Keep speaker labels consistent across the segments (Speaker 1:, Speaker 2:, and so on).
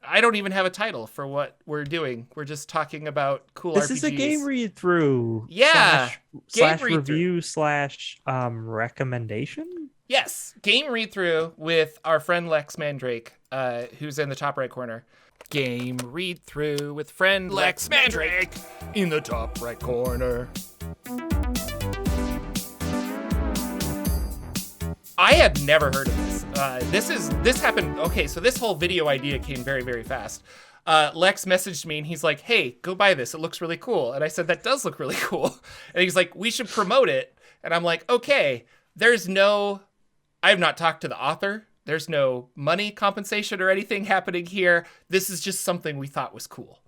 Speaker 1: I don't even have a title for what we're doing. We're just talking about cool
Speaker 2: This is a game
Speaker 1: RPGs.
Speaker 2: read through
Speaker 1: Yeah, game
Speaker 2: slash
Speaker 1: read through.
Speaker 2: review slash recommendation.
Speaker 1: Yes, game read through with our friend Lex Mandrake, who's in the top right corner. Game read through with friend Lex Mandrake in the top right corner. I had never heard of this. This happened. Okay, so this whole video idea came very, very fast. Lex messaged me and he's like, "Hey, go buy this. It looks really cool." And I said, "That does look really cool." And he's like, "We should promote it." And I'm like, "Okay." I have not talked to the author. There's no money compensation or anything happening here. This is just something we thought was cool.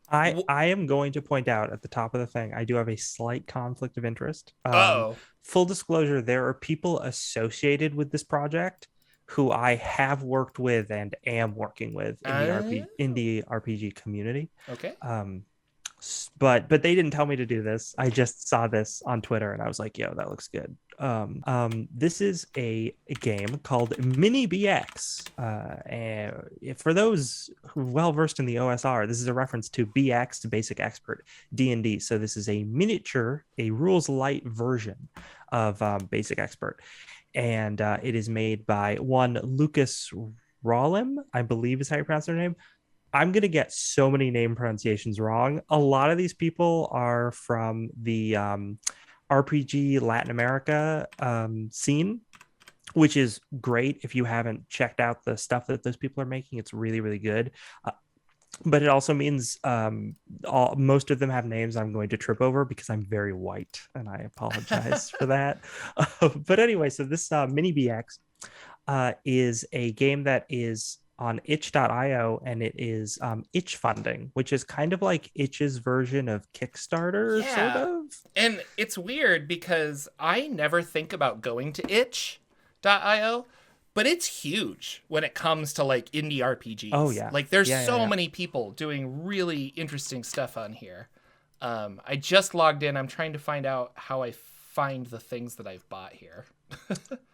Speaker 2: I am going to point out at the top of the thing, I do have a slight conflict of interest.
Speaker 1: Oh,
Speaker 2: Full disclosure, there are people associated with this project who I have worked with and am working with in the RPG community.
Speaker 1: okay.
Speaker 2: But they didn't tell me to do this. I just saw this on Twitter and I was like, yo, that looks good. This is a game called MINIBX. And for those who are well versed in the OSR, this is a reference to BX, Basic Expert D&D. So this is a miniature, a rules light version of Basic Expert, and it is made by one Lucas Rawlim, I believe is how you pronounce their name. I'm going to get so many name pronunciations wrong. A lot of these people are from the RPG Latin America scene, which is great. If you haven't checked out the stuff that those people are making, it's really, really good. But it also means most of them have names I'm going to trip over because I'm very white, and I apologize for that. But anyway, so this Mini BX is a game that is on itch.io, and it is itch funding, which is kind of like itch's version of Kickstarter, sort
Speaker 1: Yeah.
Speaker 2: of.
Speaker 1: And it's weird because I never think about going to itch.io, but it's huge when it comes to like indie
Speaker 2: Oh
Speaker 1: RPGs.
Speaker 2: yeah,
Speaker 1: Like there's
Speaker 2: yeah, yeah,
Speaker 1: so
Speaker 2: yeah.
Speaker 1: many people doing really interesting stuff on here. I just logged in. I'm trying to find out how I find the things that I've bought here.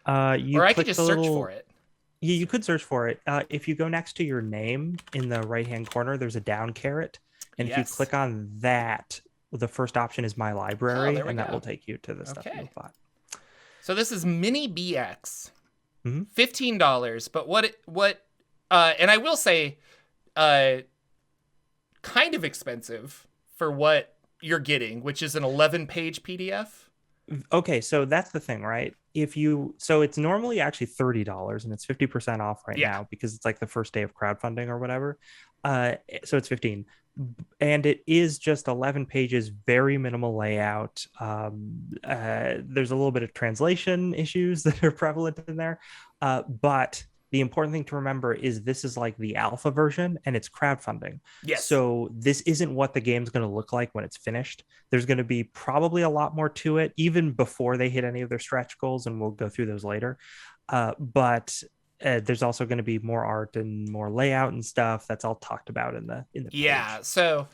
Speaker 2: You
Speaker 1: Or I could
Speaker 2: click
Speaker 1: just
Speaker 2: the
Speaker 1: search for
Speaker 2: little.
Speaker 1: it.
Speaker 2: Yeah, you could search for it. If you go next to your name in the right hand corner, there's a down caret, and if you
Speaker 1: Yes.
Speaker 2: click on that, the first option is my
Speaker 1: Oh,
Speaker 2: library,
Speaker 1: there we
Speaker 2: and that will
Speaker 1: go.
Speaker 2: take you to the stuff
Speaker 1: Okay.
Speaker 2: you've bought.
Speaker 1: So this is Mini BX.
Speaker 2: Mm-hmm.
Speaker 1: $15, but and I will say uh kind of expensive for what you're getting, which is an 11-page PDF.
Speaker 2: Okay, so that's the thing, right? If you so it's normally actually $30 and it's 50% off right
Speaker 1: Yeah.
Speaker 2: now because it's like the first day of crowdfunding or whatever. So it's 15, and it is just 11 pages, very minimal layout. There's a little bit of translation issues that are prevalent in there, but the important thing to remember is this is like the alpha version and it's crowdfunding.
Speaker 1: Yes.
Speaker 2: So this isn't what the game's going to look like when it's finished. There's going to be probably a lot more to it, even before they hit any of their stretch goals, and we'll go through those later. But there's also going to be more art and more layout and stuff that's all talked about in the
Speaker 1: Yeah.
Speaker 2: page.
Speaker 1: So,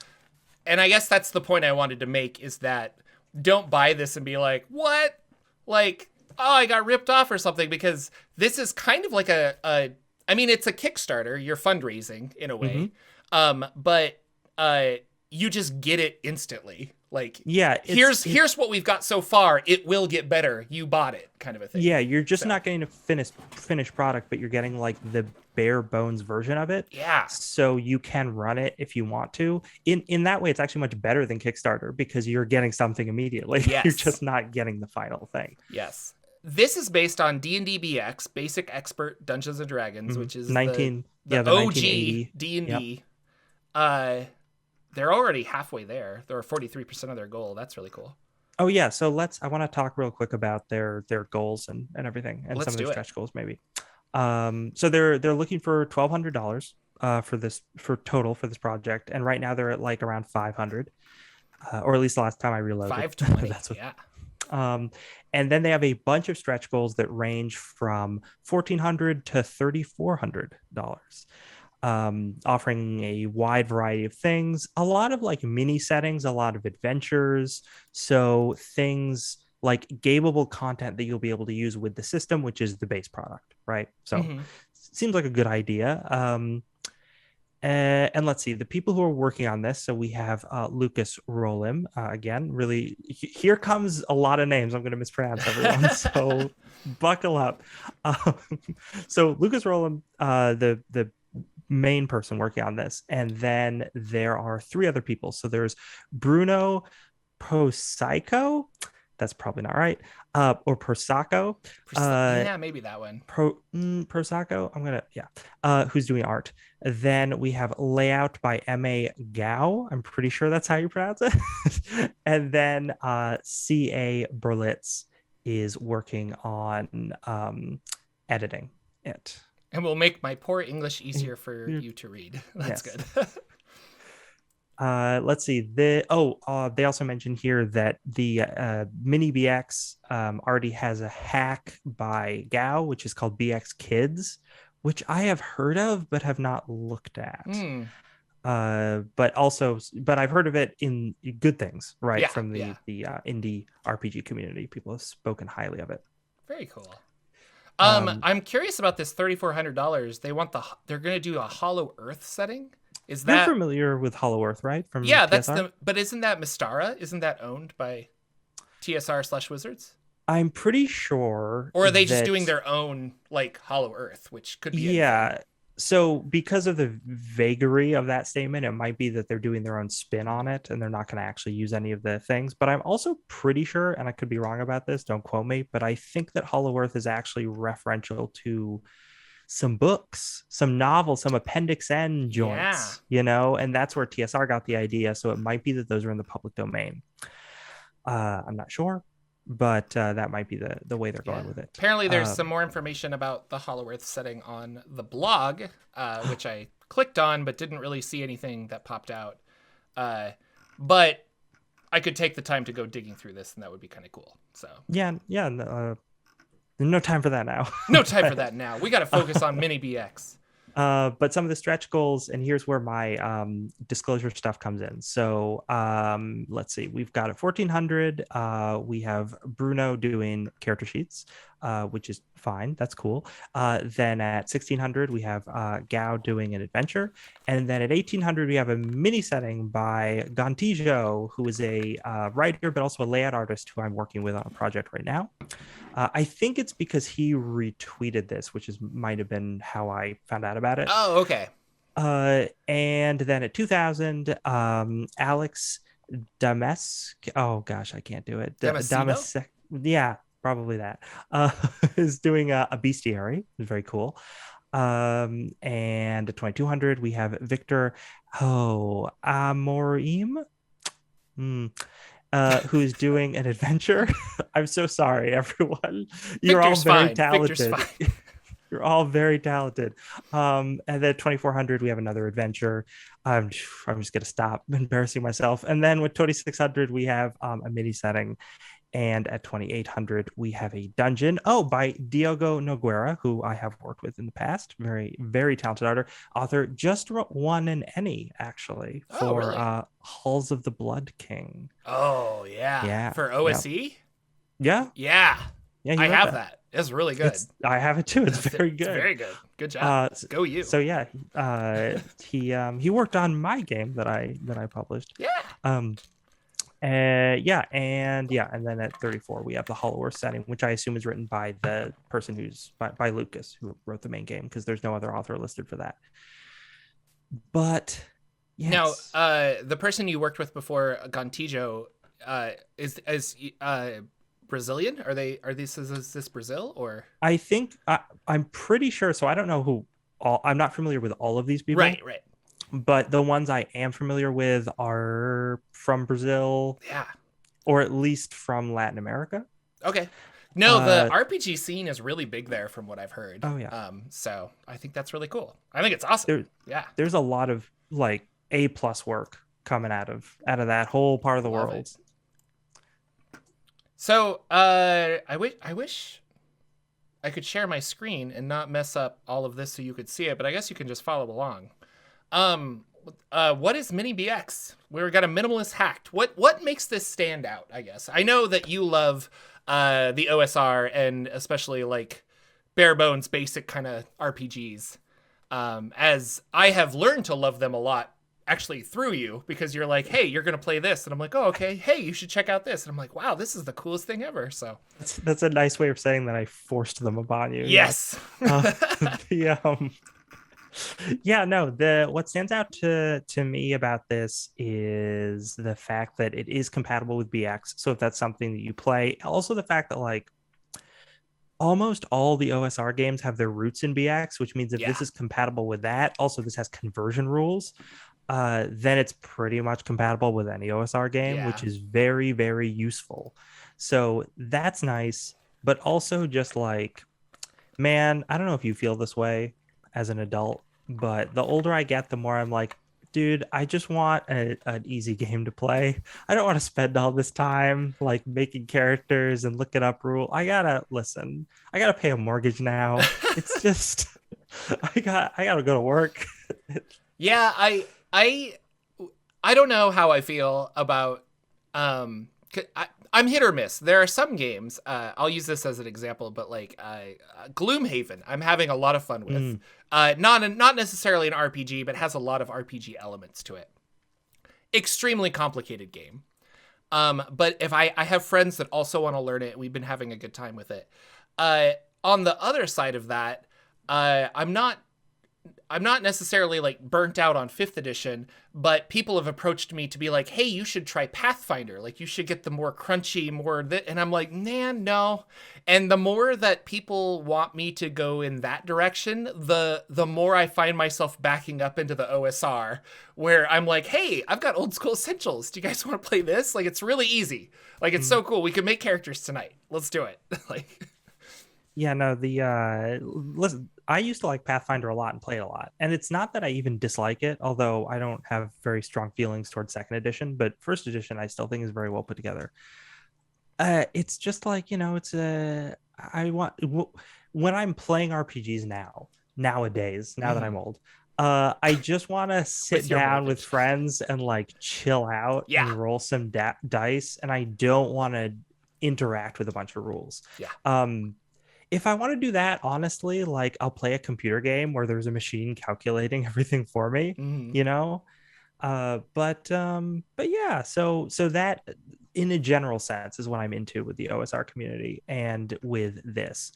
Speaker 1: and I guess that's the point I wanted to make is that don't buy this and be like, "What?" Like, "Oh, I got ripped off or something," because this is kind of like I mean, it's a Kickstarter, you're fundraising in a
Speaker 2: Mm-hmm.
Speaker 1: way. But you just get it instantly. Like,
Speaker 2: Yeah,
Speaker 1: here's what we've got so far. It will get better. You bought it, kind of a thing.
Speaker 2: yeah, you're just
Speaker 1: So,
Speaker 2: not getting a finished product, but you're getting like the bare bones version of it.
Speaker 1: yeah.
Speaker 2: So you can run it if you want to. In that way, it's actually much better than Kickstarter because you're getting something immediately. You're
Speaker 1: Yes.
Speaker 2: just not getting the final thing.
Speaker 1: Yes. This is based on D&D BX, Basic Expert Dungeons and Dragons,
Speaker 2: Mhm.
Speaker 1: which is the
Speaker 2: 19,
Speaker 1: the
Speaker 2: yeah, the
Speaker 1: OG
Speaker 2: 1980. Yep.
Speaker 1: D&D. Uh they're already halfway there. They're 43% of their goal. That's really cool.
Speaker 2: Oh yeah, so I want to talk real quick about their goals and everything and some
Speaker 1: Let's
Speaker 2: of their
Speaker 1: do it.
Speaker 2: stretch goals maybe. So they're looking for $1,200 for this project, and right now they're at like around 500, or at least the last time I reloaded.
Speaker 1: 520.
Speaker 2: That's what.
Speaker 1: Yeah.
Speaker 2: Um, and then they have a bunch of stretch goals that range from $1,400 to $3,400, offering a wide variety of things, a lot of like mini settings, a lot of adventures. So things like gameable content that you'll be able to use with the system, which is the base product, right? So
Speaker 1: Mhm.
Speaker 2: seems like a good idea. And let's see the people who are working on this. So we have Lucas Rolim. Again, really, here comes a lot of names. I'm going to mispronounce everyone. So buckle up. Um, so Lucas Rolim, the main person working on this. And then there are three other people. So there's Bruno Posico. That's probably not right. Or Persaco.
Speaker 1: Yeah, maybe that one.
Speaker 2: Persaco. Who's doing art. Then we have layout by M.A. Gao. I'm pretty sure that's how you pronounce it. And then C.A. Berlitz is working on editing it.
Speaker 1: And we'll make my poor English easier for you to read. That's good.
Speaker 2: Let's see. They also mentioned here that the MINIBX already has a hack by Gao, which is called BX Kids, which I have heard of but have not looked at. But I've heard of it in good things, right? From the indie RPG community. People have spoken highly of it.
Speaker 1: Very cool. I'm curious about this $3,400. They're going to do a Hollow Earth setting. Is that
Speaker 2: You're familiar with Hollow Earth, right? From
Speaker 1: TSR? But isn't that Mystara? Isn't that owned by TSR/Wizards?
Speaker 2: I'm pretty sure.
Speaker 1: Or are they just doing their own like Hollow Earth, which could be
Speaker 2: anything. So because of the vagary of that statement, it might be that they're doing their own spin on it and they're not going to actually use any of the things. But I'm also pretty sure, and I could be wrong about this, don't quote me, but I think that Hollow Earth is actually referential to some books, some novels, some Appendix N joints, and that's where TSR got the idea. So it might be that those are in the public domain. I'm not sure, but that might be the way they're going with it.
Speaker 1: Apparently there's some more information about the Hollow Earth setting on the blog, which I clicked on but didn't really see anything that popped out. But I could take the time to go digging through this, and that would be kind of cool. So
Speaker 2: no time for that now.
Speaker 1: No time for that now. We got to focus on MINIBX.
Speaker 2: But some of the stretch goals, and here's where my disclosure stuff comes in. So let's see, we've got at 1400, we have Bruno doing character sheets, which is fine. That's cool. Then at 1600, we have Gao doing an adventure. And then at 1800, we have a mini setting by Gontijo, who is a writer, but also a layout artist who I'm working with on a project right now. I think it's because he retweeted this, which might have been how I found out about it.
Speaker 1: Oh, okay.
Speaker 2: And then at 2000, Alex Damesk. Oh gosh, I can't do it.
Speaker 1: Damasceno?
Speaker 2: Yeah, probably that. Is doing a bestiary. It's very cool. And at 2200, we have Victor Amorim. Who's doing an adventure. I'm so sorry, everyone. You're all very talented. You're all very talented. And then 2400, we have another adventure. I'm just gonna stop embarrassing myself. And then with 2600, we have a mini setting. And at 2800, we have a dungeon. Oh, by Diogo Nogueira, who I have worked with in the past. Very, very talented author. Just won an Emmy, actually, for really? Halls of the Blood King.
Speaker 1: Oh, yeah. For OSE?
Speaker 2: Yeah.
Speaker 1: Yeah. I have that. It's really good.
Speaker 2: I have it too. It's very good.
Speaker 1: It's very good. Good job. Go you.
Speaker 2: So yeah, he worked on my game that I published.
Speaker 1: Yeah.
Speaker 2: And then at 34 we have the Hollow Earth setting, which I assume is written by the person who's by Lucas, who wrote the main game, because there's no other author listed for that. But yes.
Speaker 1: Now, the person you worked with before, Gontijo, is Brazilian? Is this Brazil, or?
Speaker 2: I think I'm pretty sure. So I don't know I'm not familiar with all of these people.
Speaker 1: Right.
Speaker 2: But the ones I am familiar with are from Brazil.
Speaker 1: Yeah.
Speaker 2: Or at least from Latin America.
Speaker 1: Okay. No, the RPG scene is really big there from what I've heard.
Speaker 2: Oh, yeah.
Speaker 1: So I think that's really cool. I think it's awesome.
Speaker 2: There's a lot of like A+ work coming out of that whole part of the world.
Speaker 1: It. So I wish I could share my screen and not mess up all of this so you could see it, but I guess you can just follow along. What is MINIBX? We've got a minimalist hacked. What makes this stand out, I guess? I know that you love the OSR and especially like bare bones basic kind of RPGs. As I have learned to love them a lot actually through you, because you're like, hey, you're gonna play this, and I'm like, oh, okay, hey, you should check out this, and I'm like, wow, this is the coolest thing ever. So
Speaker 2: That's a nice way of saying that I forced them upon you. Yes.
Speaker 1: yes.
Speaker 2: Uh, the yeah, no, the what stands out to me about this is the fact that it is compatible with BX. So if that's something that you play, also the fact that like almost all the OSR games have their roots in BX, which means if
Speaker 1: Yeah.
Speaker 2: this is compatible with that, also this has conversion rules, then it's pretty much compatible with any OSR game,
Speaker 1: Yeah.
Speaker 2: which is very, very useful. So that's nice. But also just like, man, I don't know if you feel this way as an adult, but the older I get, the more I'm like, dude, I just want an easy game to play. I don't want to spend all this time like making characters and looking up rule. I gotta listen. I gotta pay a mortgage now. It's just I gotta go to work.
Speaker 1: Yeah, I don't know how I feel about I'm hit or miss. There are some games, I'll use this as an example, but like Gloomhaven, I'm having a lot of fun with. Not necessarily an RPG, but has a lot of RPG elements to it. Extremely complicated game. But if I have friends that also want to learn it, we've been having a good time with it. On the other side of that, I'm not necessarily like burnt out on 5th edition, but people have approached me to be like, hey, you should try Pathfinder. Like, you should get the more crunchy, and I'm like, man, no. And the more that people want me to go in that direction, the more I find myself backing up into the OSR, where I'm like, hey, I've got old school essentials. Do you guys want to play this? Like, it's really easy. Like, it's so cool. We can make characters tonight. Let's do it. Like,
Speaker 2: Yeah, no, the listen, I used to like Pathfinder a lot and play it a lot. And it's not that I even dislike it, although I don't have very strong feelings towards 2nd edition, but 1st edition I still think is very well put together. It's just like, it's a I want when I'm playing RPGs nowadays, now that I'm old, I just want to sit
Speaker 1: your
Speaker 2: down with
Speaker 1: mortgage.
Speaker 2: friends and like chill out
Speaker 1: Yeah.
Speaker 2: and roll some dice, and I don't want to interact with a bunch of rules.
Speaker 1: Yeah.
Speaker 2: If I want to do that, honestly, like I'll play a computer game where there's a machine calculating everything for me,
Speaker 1: Mhm.
Speaker 2: you know? But yeah, so that in a general sense is what I'm into with the OSR community and with this.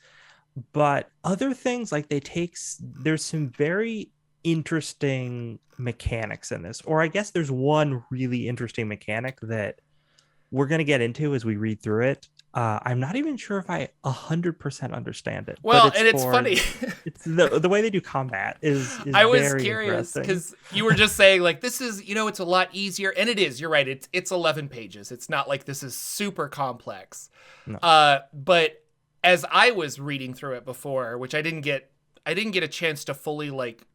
Speaker 2: But other things like there's some very interesting mechanics in this, or I guess there's one really interesting mechanic that we're going to get into as we read through it. I'm not even sure if I 100% understand it.
Speaker 1: Well,
Speaker 2: but
Speaker 1: and it's funny.
Speaker 2: It's the way they do combat is
Speaker 1: I was
Speaker 2: very
Speaker 1: curious
Speaker 2: interesting.
Speaker 1: because you were just saying like this is it's a lot easier, and it is. You're right. It's 11 pages. It's not like this is super complex.
Speaker 2: No.
Speaker 1: But as I was reading through it before, which I didn't get a chance to fully like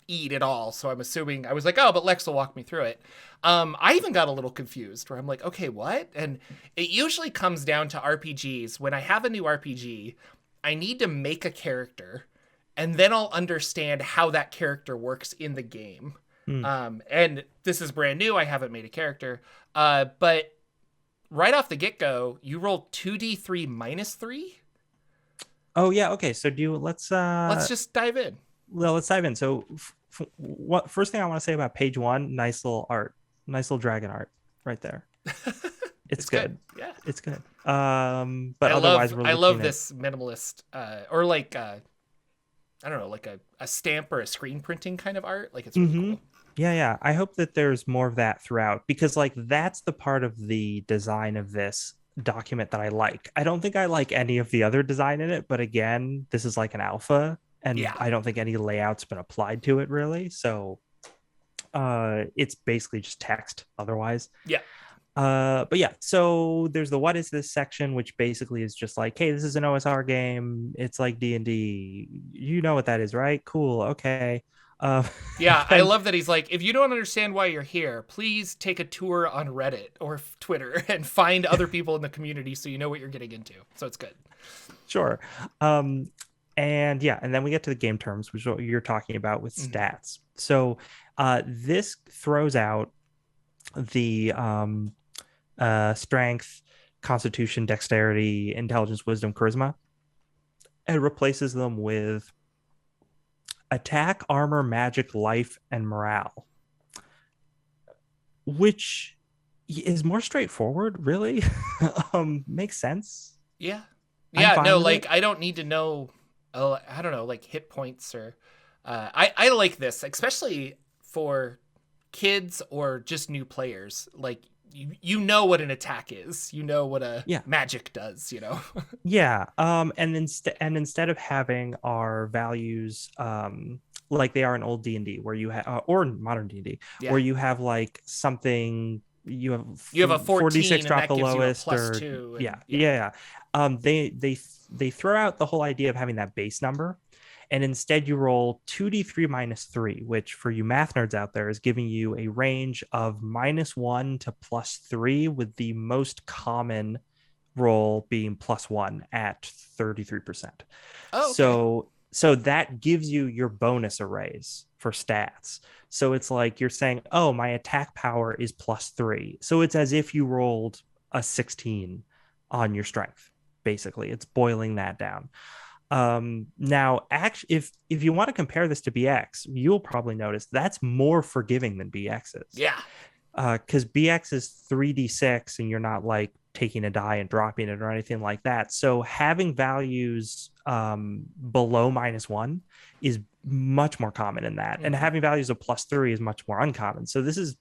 Speaker 1: eat it all, so I'm assuming I was like, oh, but Lex will walk me through it. I even got a little confused where I'm like, okay, what? And it usually comes down to RPGs. When I have a new RPG, I need to make a character, and then I'll understand how that character works in the game. And this is brand new. I haven't made a character. But right off the get-go, you roll 2d3 minus 3.
Speaker 2: Oh yeah, okay. So
Speaker 1: Let's just dive in.
Speaker 2: well, let's dive in. So what first thing I want to say about page 1, nice little art. Nice little dragon art right there. It's good.
Speaker 1: Yeah.
Speaker 2: It's good. But otherwise
Speaker 1: I love this minimalist or like I don't know, like a stamp or a screen printing kind of art. Like it's really cool.
Speaker 2: Yeah. I hope that there's more of that throughout, because like that's the part of the design of this document that I like. I don't think I like any of the other design in it, but again, this is like an alpha, and
Speaker 1: Yeah.
Speaker 2: I don't think any layout's been applied to it really. So it's basically just text otherwise.
Speaker 1: Yeah.
Speaker 2: But yeah, so there's the what is this section, which basically is just like, hey, this is an OSR game. It's like D&D. You know what that is, right? Cool. Okay.
Speaker 1: Yeah, I love that he's like, if you don't understand why you're here, please take a tour on Reddit or Twitter and find other people in the community so you know what you're getting into. So it's good.
Speaker 2: Sure. And yeah, and then we get to the game terms, which is what you're talking about with stats. So this throws out the strength, constitution, dexterity, intelligence, wisdom, charisma, and replaces them with attack, armor, magic, life, and morale, which is more straightforward, really. Makes sense.
Speaker 1: Yeah.
Speaker 2: I'm
Speaker 1: Yeah,
Speaker 2: fine
Speaker 1: no,
Speaker 2: with
Speaker 1: like
Speaker 2: it.
Speaker 1: I don't need to know I don't know, like hit points or I like this, especially for kids or just new players. Like you know what an attack is. You know what a
Speaker 2: Yeah.
Speaker 1: magic does, you know.
Speaker 2: Yeah. And instead of having our values like they are in old D&D where you have or in modern D&D
Speaker 1: Yeah.
Speaker 2: where you have like something you have
Speaker 1: You have a
Speaker 2: 4d6
Speaker 1: 14 and
Speaker 2: drop
Speaker 1: that
Speaker 2: the
Speaker 1: gives you a
Speaker 2: lowest
Speaker 1: plus
Speaker 2: or
Speaker 1: 2
Speaker 2: yeah.
Speaker 1: and yeah.
Speaker 2: Yeah. Yeah. They throw out the whole idea of having that base number and instead you roll 2d3 minus 3, which for you math nerds out there is giving you a range of -1 to +3 with the most common roll being +1 at 33%.
Speaker 1: Oh, okay.
Speaker 2: So that gives you your bonus arrays for stats. So it's like you're saying, oh, my attack power is +3. So it's as if you rolled a 16 on your strength. Basically, it's boiling that down. Now, actually, if you want to compare this to BX, you'll probably notice that's more forgiving than BX is.
Speaker 1: Yeah.
Speaker 2: Because BX is 3d6 and you're not like taking a die and dropping it or anything like that. So having values below -1 is much more common in that. And
Speaker 1: Mm-hmm.
Speaker 2: having values of +3 is much more uncommon. So this is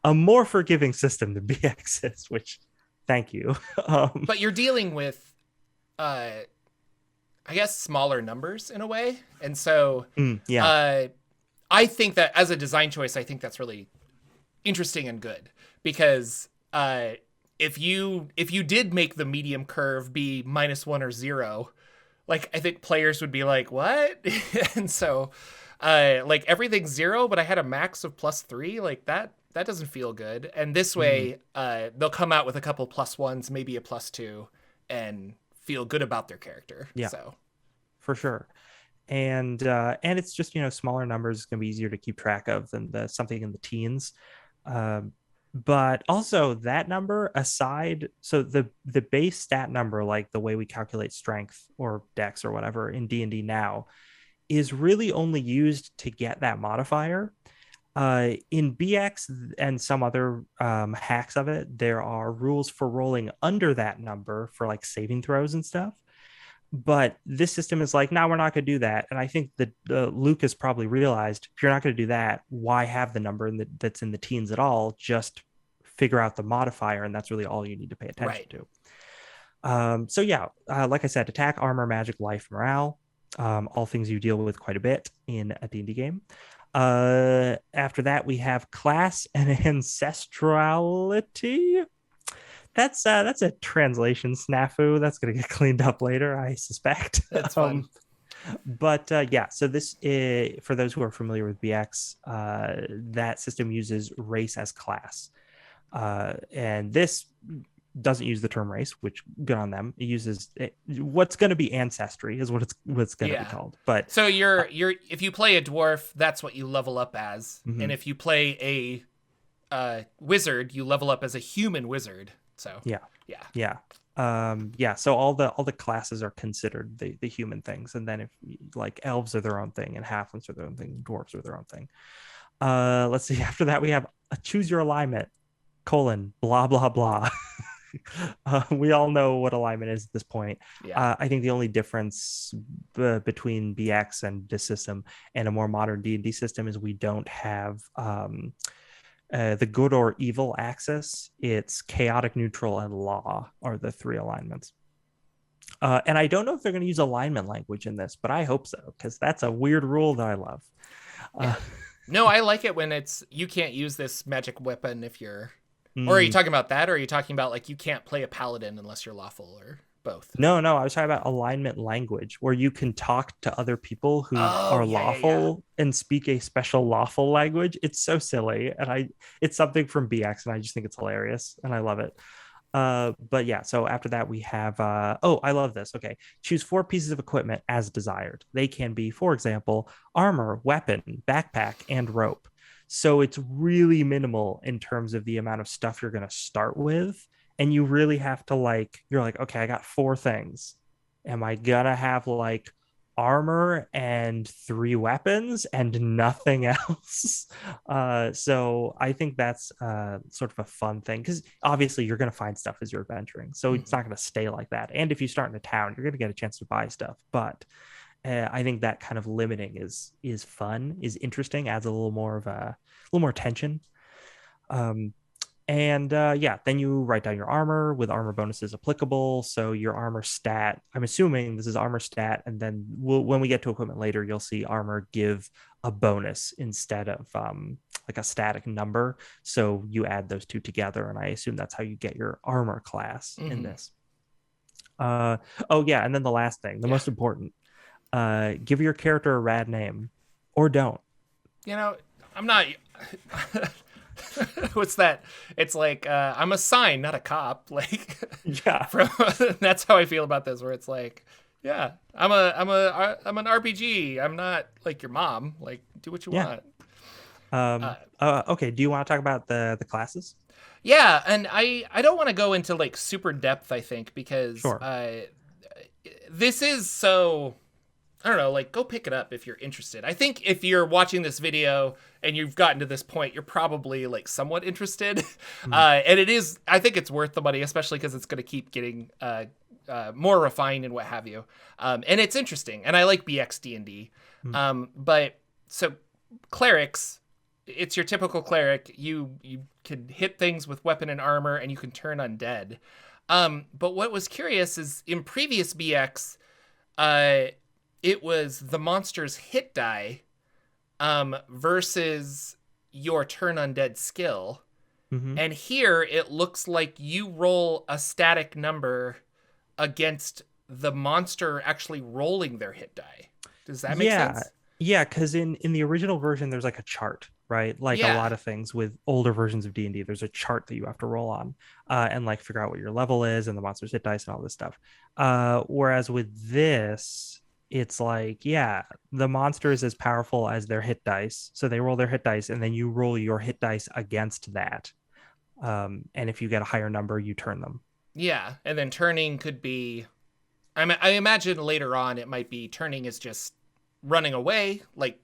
Speaker 2: a more forgiving system than BX is, which thank you.
Speaker 1: But you're dealing with uh I guess smaller numbers in a way. And so
Speaker 2: Yeah.
Speaker 1: uh I think that as a design choice, I think that's really interesting and good because if you did make the medium curve be -1 or 0, like I think players would be like, what? And so like everything's 0, but I had a max of +3, like that doesn't feel good. And this
Speaker 2: Mm,
Speaker 1: way they'll come out with a couple +1s, maybe a +2, and feel good about their character.
Speaker 2: yeah,
Speaker 1: So
Speaker 2: for sure. And it's just smaller numbers is going to be easier to keep track of than the something in the teens. Um, but also that number aside, so the base stat number, like the way we calculate strength or dex or whatever in D&D now, is really only used to get that modifier. In BX and some other hacks of it, there are rules for rolling under that number for like saving throws and stuff. But this system is like, no, we're not going to do that. And I think that Lucas probably realized if you're not going to do that, why have the number that's in the teens at all? Just figure out the modifier, and that's really all you need to pay attention
Speaker 1: right.
Speaker 2: to. So yeah, like I said, attack, armor, magic, life, morale, all things you deal with quite a bit in a D&D game. After that, we have class and ancestrality. That's a translation snafu. That's gonna get cleaned up later, I suspect.
Speaker 1: That's fun.
Speaker 2: But yeah, so this is, for those who are familiar with BX, that system uses race as class, and this doesn't use the term race, which good on them. It uses what's going to be ancestry is what's going to be
Speaker 1: Yeah.
Speaker 2: called. But
Speaker 1: So you're if you play a dwarf, that's what you level up as, and
Speaker 2: mhm,
Speaker 1: if you play a wizard, you level up as a human wizard. So
Speaker 2: yeah,
Speaker 1: yeah,
Speaker 2: yeah. Yeah, so all the classes are considered the human things, and then if like elves are their own thing and halflings are their own thing, dwarves are their own thing. Let's see. After that, we have a choose your alignment colon blah blah blah. We all know what alignment is at this point.
Speaker 1: yeah,
Speaker 2: I think the only difference between BX and this system and a more modern D&D system is we don't have the good or evil axis. It's chaotic, neutral, and law are the three alignments. And I don't know if they're going to use alignment language in this, but I hope so because that's a weird rule that I love. Uh,
Speaker 1: yeah. No, I like it when it's you can't use this magic weapon if you're. Or are you
Speaker 2: mm,
Speaker 1: talking about that, or are you talking about like you can't play a paladin unless you're lawful, or both?
Speaker 2: no, I was talking about alignment language where you can talk to other people who
Speaker 1: Oh
Speaker 2: are
Speaker 1: yeah, yeah, yeah.
Speaker 2: lawful and speak a special lawful language. It's so silly. And it's something from BX and I just think it's hilarious and I love it. But yeah, so after that we have oh, I love this. Okay. Choose 4 pieces of equipment as desired. They can be, for example, armor, weapon, backpack, and rope. So it's really minimal in terms of the amount of stuff you're going to start with. And you really have to like, you're like, okay, I got 4 things. Am I gonna have like armor and 3 weapons and nothing else. So I think that's sort of a fun thing, because obviously you're going to find stuff as you're adventuring. So it's not going to stay like that. And if you start in a town, you're going to get a chance to buy stuff. But I think that kind of limiting is fun, is interesting, adds a little more tension. Um, and yeah, then you write down your armor with armor bonuses applicable. So your armor stat, I'm assuming this is armor stat, and then when we get to equipment later, you'll see armor give a bonus instead of like a static number. So you add those two together, and I assume that's how you get your armor class in this. Oh yeah, and then the last thing, the most important, give your character a rad name, or don't.
Speaker 1: You know, I'm not. What's that? It's like I'm a sign, not a cop. Like,
Speaker 2: yeah,
Speaker 1: that's how I feel about this. Where it's like, yeah, I'm an RPG. I'm not like your mom. Like, do what you want.
Speaker 2: Okay. Do you want to talk about the classes?
Speaker 1: Yeah, and I don't want to go into like super depth. I think because this is so. I don't know, like, go pick it up if you're interested. I think if you're watching this video and you've gotten to this point, you're probably, like, somewhat interested. And it is, I think it's worth the money, especially because it's going to keep getting more refined and what have you. And it's interesting. And I like BX D&D. But, so, clerics, it's your typical cleric. You can hit things with weapon and armor, and you can turn undead. But what was curious is, in previous BX, it was the monster's hit die versus your turn undead skill. And here it looks like you roll a static number against the monster actually rolling their hit die. Does that make sense?
Speaker 2: Yeah, because in the original version, there's like a chart, right? Like a lot of things with older versions of D&D, there's a chart that you have to roll on and like figure out what your level is and the monster's hit dice and all this stuff. Whereas with this, it's like, yeah, the monster is as powerful as their hit dice. So they roll their hit dice and then you roll your hit dice against that. And if you get a higher number, you turn them.
Speaker 1: Yeah. And then turning could be, I imagine later on it might be turning is just running away, like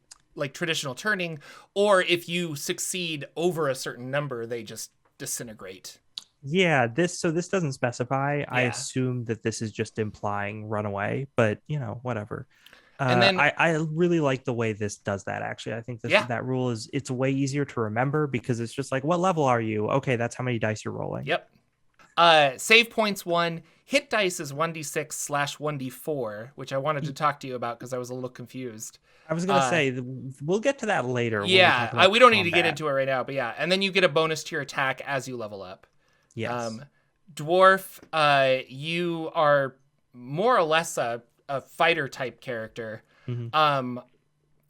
Speaker 1: traditional turning. Or if you succeed over a certain number, they just disintegrate.
Speaker 2: Yeah, this doesn't specify. I assume that this is just implying runaway, but whatever. And then I really like the way this does that. Actually, I think that rule it's way easier to remember because it's just like, what level are you? Okay, that's how many dice you're rolling.
Speaker 1: Yep. Save points 1. Hit dice is 1d6/1d4, which I wanted to talk to you about because I was a little confused.
Speaker 2: I was gonna say we'll get to that later.
Speaker 1: Yeah, we don't need to get into it right now, but yeah, and then you get a bonus to your attack as you level up.
Speaker 2: Yes.
Speaker 1: Dwarf, you are more or less a fighter type character.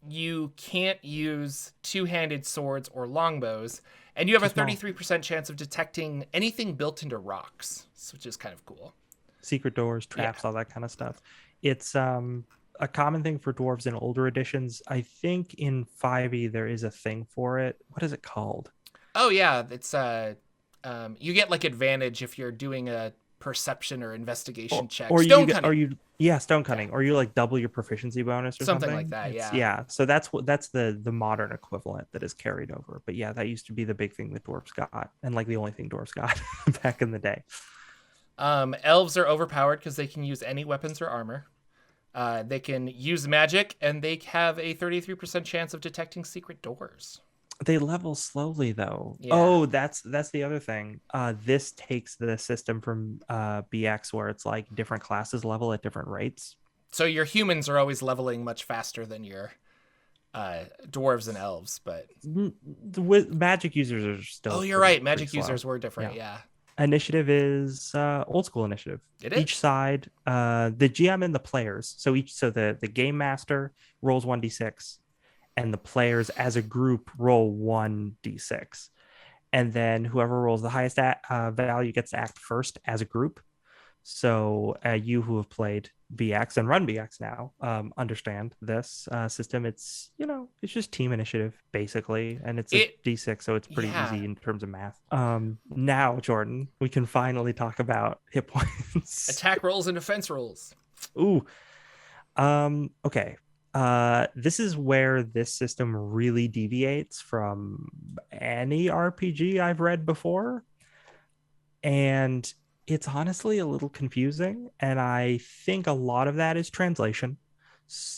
Speaker 1: You can't use two-handed swords or longbows, and you have a 33% chance of detecting anything built into rocks, which is kind of cool.
Speaker 2: Secret doors, traps, all that kind of stuff. It's a common thing for dwarves in older editions. I think in 5e there is a thing for it. What is it called?
Speaker 1: Oh yeah, it's you get like advantage if you're doing a perception or investigation check.
Speaker 2: Stone cutting, or you like double your proficiency bonus or something
Speaker 1: like that.
Speaker 2: So that's the modern equivalent that is carried over. But yeah, that used to be the big thing that dwarves got, and like the only thing dwarves got back in the day.
Speaker 1: Elves are overpowered because they can use any weapons or armor. They can use magic, and they have a 33% chance of detecting secret doors.
Speaker 2: They level slowly though. Oh, that's the other thing. This takes the system from BX where it's like different classes level at different rates.
Speaker 1: So your humans are always leveling much faster than your dwarves and elves, but
Speaker 2: with magic users are still.
Speaker 1: Oh, you're right. Magic users were different. Yeah.
Speaker 2: Initiative is old school initiative.
Speaker 1: It is.
Speaker 2: Each side, the GM and the players. So the game master rolls 1d6. And the players as a group roll 1d6. And then whoever rolls the highest value gets to act first as a group. So you who have played BX and run BX now understand this system. It's, it's just team initiative, basically. And it's a d6, so it's pretty easy in terms of math. Now, Jordan, we can finally talk about hit points.
Speaker 1: Attack rolls and defense rolls.
Speaker 2: Ooh. Okay. This is where this system really deviates from any RPG I've read before. And it's honestly a little confusing. And I think a lot of that is translation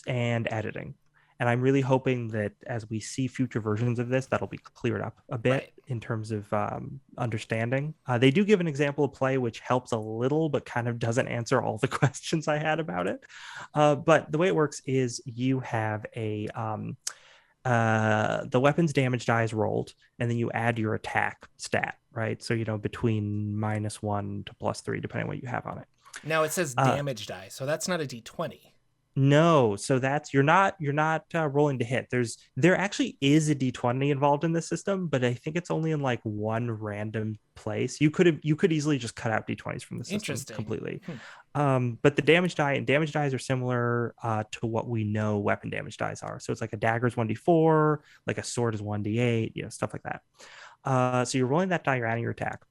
Speaker 2: and editing. And I'm really hoping that as we see future versions of this, that'll be cleared up a bit
Speaker 1: Right.
Speaker 2: in terms of understanding. They do give an example of play, which helps a little, but kind of doesn't answer all the questions I had about it. But the way it works is you have the weapon's damage die is rolled, and then you add your attack stat, right? So, between -1 to +3, depending on what you have on it.
Speaker 1: Now it says
Speaker 2: Uh,
Speaker 1: damage die, so that's not a d20.
Speaker 2: no, so that's you're not rolling to hit. There actually is a d20 involved in this system, but I think it's only in like one random place. You could easily just cut out d20s from the system
Speaker 1: Interesting.
Speaker 2: completely. But the damage dies are similar to what we know weapon damage dies are. So it's like a dagger is 1d4, like a sword is 1d8, stuff like that. So you're rolling that die, you're adding your attack.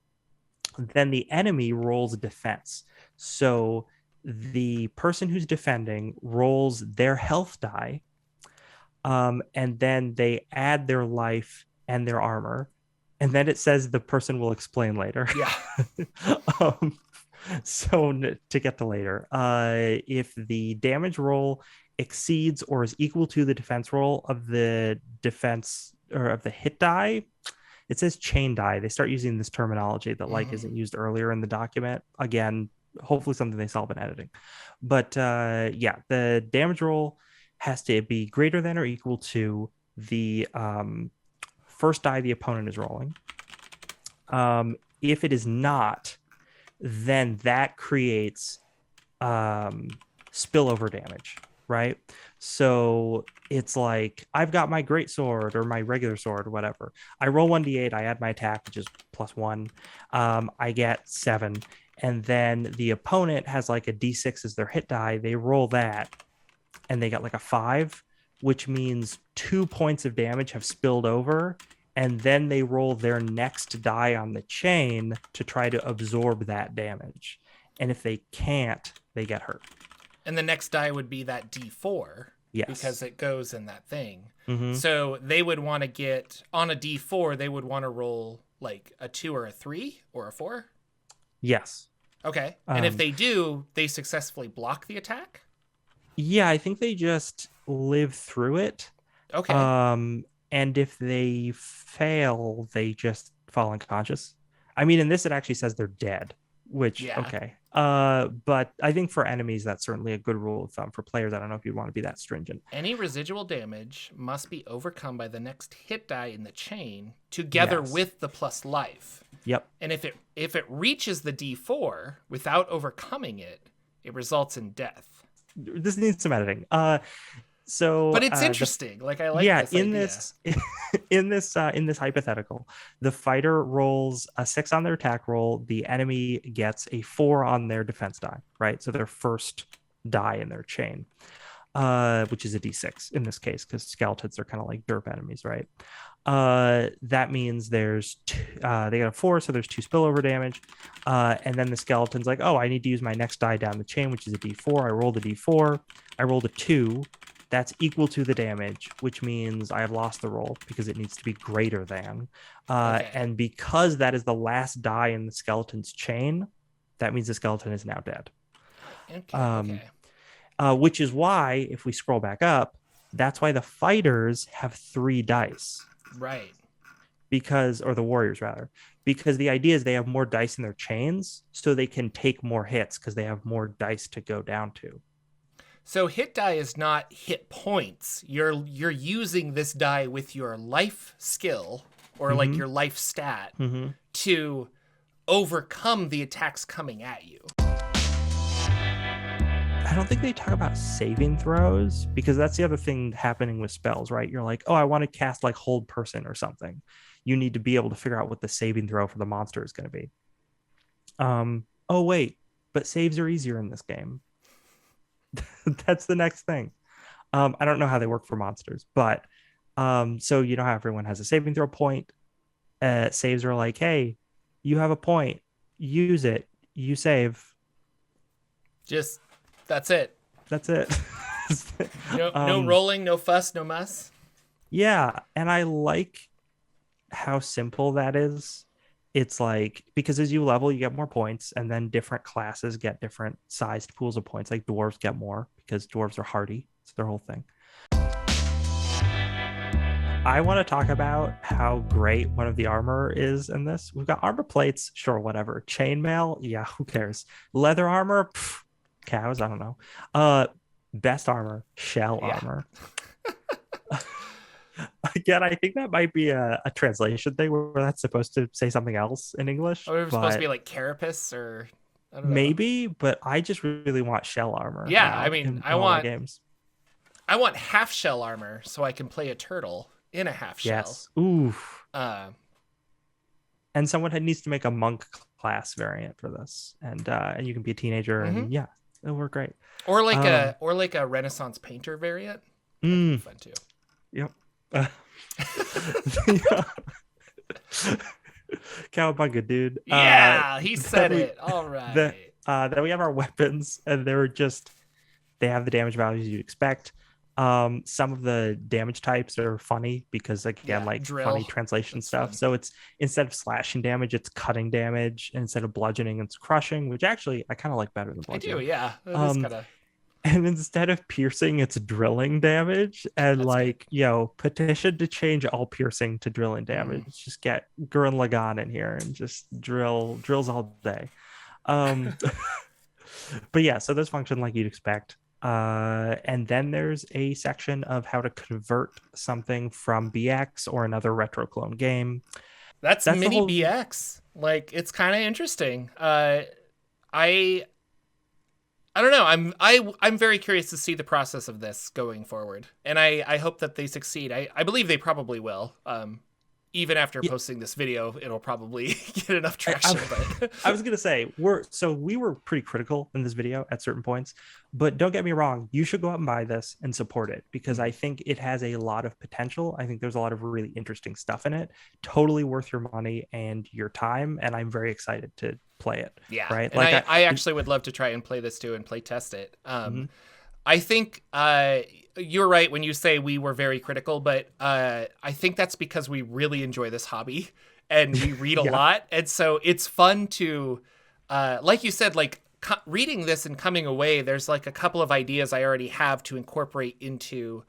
Speaker 2: Then the enemy rolls defense. So the person who's defending rolls their health die, and then they add their life and their armor, and then it says the person will explain later.
Speaker 1: Yeah.
Speaker 2: um, so to get to later, if the damage roll exceeds or is equal to the defense roll of the defense or of the hit die, it says chain die. They start using this terminology that isn't used earlier in the document. Again, hopefully something they solve in editing. But yeah, the damage roll has to be greater than or equal to the first die the opponent is rolling. If it is not, then that creates spillover damage, right? So it's like I've got my great sword or my regular sword or whatever. I roll 1d8, I add my attack, which is +1. I get 7. And then the opponent has like a d6 as their hit die. They roll that and they got like a 5, which means 2 points of damage have spilled over. And then they roll their next die on the chain to try to absorb that damage. And if they can't, they get hurt.
Speaker 1: And the next die would be that d4.
Speaker 2: Yes.
Speaker 1: Because it goes in that thing.
Speaker 2: Mm-hmm.
Speaker 1: So they would want to get, on a d4, they would want to roll like a 2 or a 3 or a 4?
Speaker 2: Yes.
Speaker 1: Okay. And if they do, they successfully block the attack?
Speaker 2: Yeah, I think they just live through it.
Speaker 1: Okay.
Speaker 2: And if they fail, they just fall unconscious. I mean, in this, it actually says they're dead, which,
Speaker 1: Yeah.
Speaker 2: okay. But I think for enemies, that's certainly a good rule of thumb. For players, I don't know if you'd want to be that stringent.
Speaker 1: Any residual damage must be overcome by the next hit die in the chain together with the plus life.
Speaker 2: Yep.
Speaker 1: And if it reaches the d4 without overcoming it, it results in death.
Speaker 2: This needs some editing. So,
Speaker 1: but it's interesting. I like this idea.
Speaker 2: in this hypothetical, the fighter rolls a 6 on their attack roll. The enemy gets a 4 on their defense die, right? So their first die in their chain, which is a d6 in this case, because skeletons are kind of like derp enemies, right? That means there's they got a 4, so there's 2 spillover damage. And then the skeleton's like, oh, I need to use my next die down the chain, which is a d4. I rolled a d4. I rolled a 2. That's equal to the damage, which means I have lost the roll because it needs to be greater than.
Speaker 1: Okay.
Speaker 2: And because that is the last die in the skeleton's chain, that means the skeleton is now dead.
Speaker 1: Okay.
Speaker 2: Which is why, if we scroll back up, that's why the fighters have 3 dice.
Speaker 1: Right.
Speaker 2: Or the warriors rather, because the idea is they have more dice in their chains, so they can take more hits because they have more dice to go down to.
Speaker 1: So hit die is not hit points. You're using this die with your life skill or like your life stat to overcome the attacks coming at you.
Speaker 2: I don't think they talk about saving throws, because that's the other thing happening with spells, right? You're like, oh, I want to cast like hold person or something. You need to be able to figure out what the saving throw for the monster is going to be. Oh wait, but saves are easier in this game. That's the next thing. I don't know how they work for monsters, but so you know how everyone has a saving throw point. Saves are like, hey, you have a point, use it, you save.
Speaker 1: Just that's it. No rolling, no fuss, no muss.
Speaker 2: Yeah, and I like how simple that is. It's like because as you level, you get more points, and then different classes get different sized pools of points. Like dwarves get more because dwarves are hardy. It's their whole thing. I want to talk about how great one of the armor is in this. We've got armor plates, sure, whatever. Chainmail, yeah, who cares? Leather armor, pff, cows, I don't know. Best armor, shell armor. Again, I think that might be a translation thing where that's supposed to say something else in English.
Speaker 1: Or it's supposed to be like carapace or I don't know.
Speaker 2: Maybe, but I just really want shell armor.
Speaker 1: Yeah, I mean,
Speaker 2: in all my games.
Speaker 1: I want half shell armor so I can play a turtle in a half shell.
Speaker 2: Yes. Oof. And someone needs to make a monk class variant for this, and you can be a teenager, and yeah, it'll work great.
Speaker 1: Or like a Renaissance painter variant. That'd be fun too.
Speaker 2: Yep. Cowabunga, dude.
Speaker 1: Yeah, he said it. All right.
Speaker 2: Then we have our weapons, and they have the damage values you'd expect. Some of the damage types are funny because again, like
Speaker 1: drill.
Speaker 2: Funny translation stuff. Fun. So it's instead of slashing damage, it's cutting damage. And instead of bludgeoning, it's crushing, which actually I kind of like better than bludgeoning.
Speaker 1: I do, yeah. Kinda...
Speaker 2: And instead of piercing, it's drilling damage. And petition to change all piercing to drilling damage. Just get Gurren Lagann in here and just drills all day. But yeah, so those function like you'd expect. And then there's a section of how to convert something from BX or another retro clone game.
Speaker 1: That's MINIBX. Like, it's kind of interesting. I don't know. I'm very curious to see the process of this going forward, and I hope that they succeed. I believe they probably will. Even after posting this video, it'll probably get enough traction. But
Speaker 2: I was gonna say we were pretty critical in this video at certain points, but don't get me wrong, you should go out and buy this and support it because I think it has a lot of potential. I think there's a lot of really interesting stuff in it. Totally worth your money and your time, and I'm very excited to play it.
Speaker 1: Yeah,
Speaker 2: right.
Speaker 1: And like I actually would love to try and play this too and play test it. I think you're right when you say we were very critical, but I think that's because we really enjoy this hobby and we read a lot. And so it's fun to, like you said, like reading this and coming away, there's like a couple of ideas I already have to incorporate into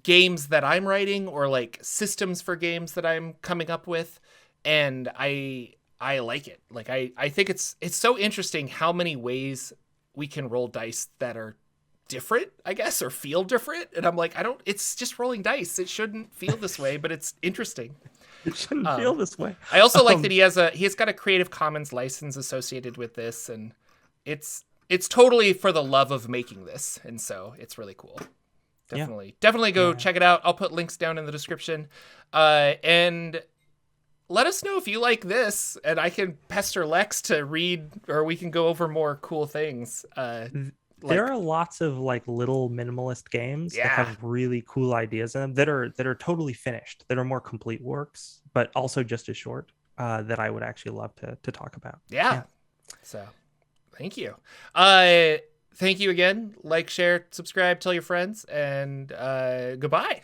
Speaker 1: games that I'm writing or like systems for games that I'm coming up with. And I like it. Like, I think it's so interesting how many ways we can roll dice that are different, I guess, or feel different. And I'm like, it's just rolling dice. It shouldn't feel this way, but it's interesting.
Speaker 2: It shouldn't feel this way.
Speaker 1: I also like that he's got a Creative Commons license associated with this. And it's totally for the love of making this. And so it's really cool. Definitely go check it out. I'll put links down in the description. And let us know if you like this, and I can pester Lex to read, or we can go over more cool things.
Speaker 2: There are lots of like little minimalist games that have really cool ideas in them that are totally finished, that are more complete works, but also just as short. That I would actually love to talk about.
Speaker 1: Yeah. So, thank you. Thank you again. Like, share, subscribe, tell your friends, and goodbye.